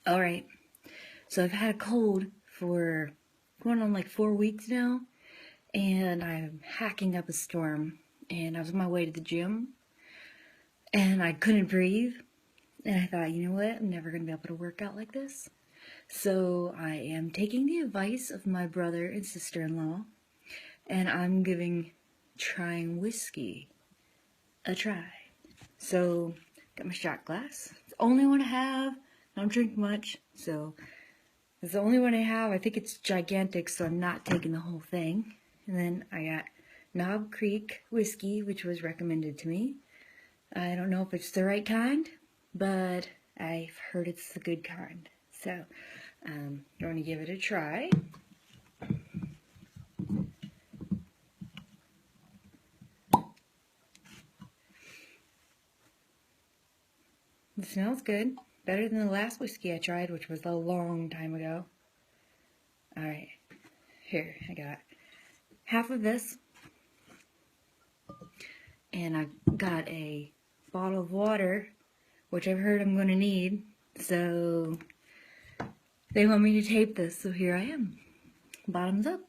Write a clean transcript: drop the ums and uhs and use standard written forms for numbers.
Alright, so I've had a cold for going on like 4 weeks now, and I'm hacking up a storm. And I was on my way to the gym, and I couldn't breathe. And I thought, you know what? I'm never going to be able to work out like this. So I am taking the advice of my brother and sister-in-law, and I'm giving trying whiskey a try. So, got my shot glass. It's the only one I have. I don't drink much, so it's the only one I have. I think it's gigantic, so I'm not taking the whole thing. And then I got Knob Creek whiskey, which was recommended to me. I don't know if it's the right kind, but I've heard it's the good kind. So, I'm going to give it a try. It smells good. Better than the last whiskey I tried, which was a long time ago. Alright, here, I got half of this. And I've got a bottle of water, which I've heard I'm going to need. So, they want me to tape this, so here I am. Bottoms up.